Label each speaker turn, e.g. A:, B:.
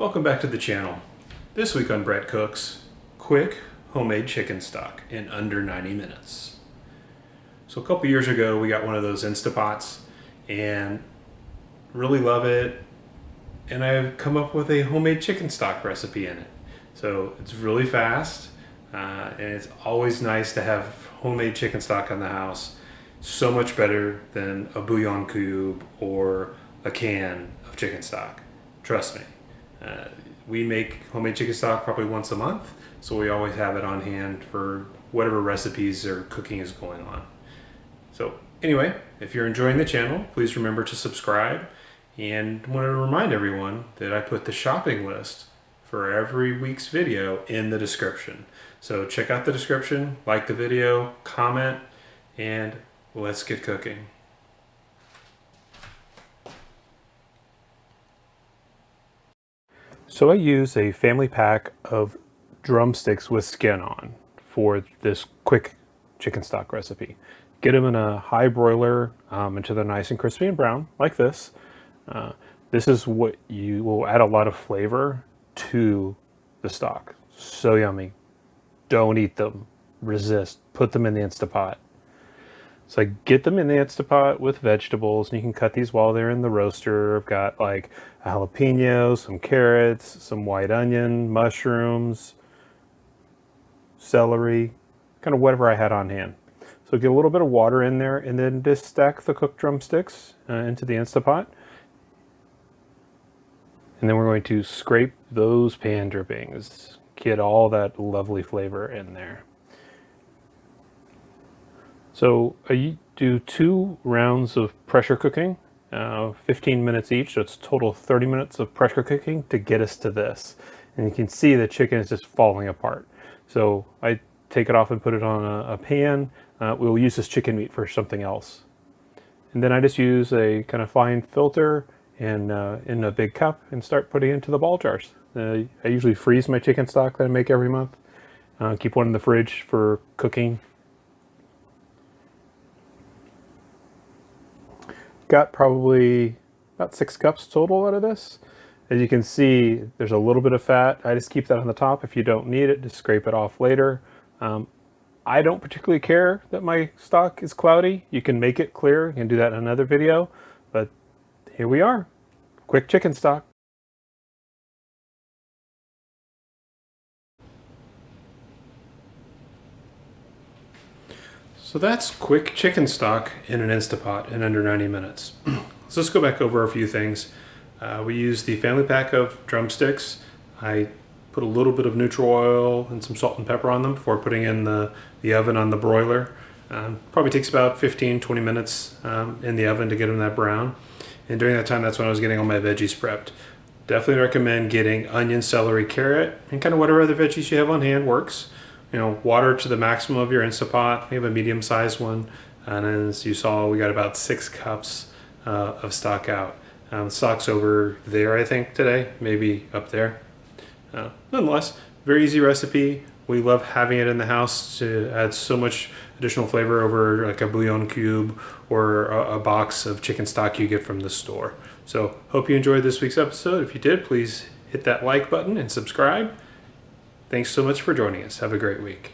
A: Welcome back to the channel. This week on Brett Cooks, quick homemade chicken stock in under 90 minutes. So a couple years ago we got one of those Insta-Pots and really love it, and I've come up with a homemade chicken stock recipe in it. So it's really fast and it's always nice to have homemade chicken stock in the house. So much better than a bouillon cube or a can of chicken stock. Trust me. We make homemade chicken stock probably once a month, so we always have it on hand for whatever recipes or cooking is going on. So anyway, if you're enjoying the channel, please remember to subscribe, and want to remind everyone that I put the shopping list for every week's video in the description. So check out the description, like the video, comment, and let's get cooking. So I use a family pack of drumsticks with skin on for this quick chicken stock recipe. Get them in a high broiler until they're nice and crispy and brown, like this. This is what you will add a lot of flavor to the stock. So yummy. Don't eat them. Resist. Put them in the Insta-Pot. So I get them in the Insta-Pot with vegetables, and you can cut these while they're in the roaster. I've got like a jalapeno, some carrots, some white onion, mushrooms, celery, kind of whatever I had on hand. So get a little bit of water in there, and then just stack the cooked drumsticks into the Insta-Pot. And then we're going to scrape those pan drippings, get all that lovely flavor in there. So I do 2 rounds of pressure cooking, 15 minutes each, so it's total 30 minutes of pressure cooking to get us to this. And you can see the chicken is just falling apart. So I take it off and put it on a pan. We'll use this chicken meat for something else. And then I just use a kind of fine filter and in a big cup and start putting it into the ball jars. I usually freeze my chicken stock that I make every month. Keep one in the fridge for cooking. Got probably about 6 cups total out of this. As you can see, there's a little bit of fat. I just keep that on the top. If you don't need it, just scrape it off later. I don't particularly care that my stock is cloudy. You can make it clear. You can do that in another video. But here we are. Quick chicken stock. So that's quick chicken stock in an Insta-Pot in under 90 minutes. So let's go back over a few things. We use the family pack of drumsticks. I put a little bit of neutral oil and some salt and pepper on them before putting in the oven on the broiler. Probably takes about 15-20 minutes in the oven to get them that brown. And during that time, that's when I was getting all my veggies prepped. Definitely recommend getting onion, celery, carrot, and kind of whatever other veggies you have on hand works. You know, water to the maximum of your Insta-Pot. We have a medium-sized one, and as you saw, we got about 6 cups of stock out. Stock's over there, I think, today, maybe up there. Nonetheless, very easy recipe. We love having it in the house to add so much additional flavor over like a bouillon cube or a box of chicken stock you get from the store. So, hope you enjoyed this week's episode. If you did, please hit that like button and subscribe. Thanks so much for joining us. Have a great week.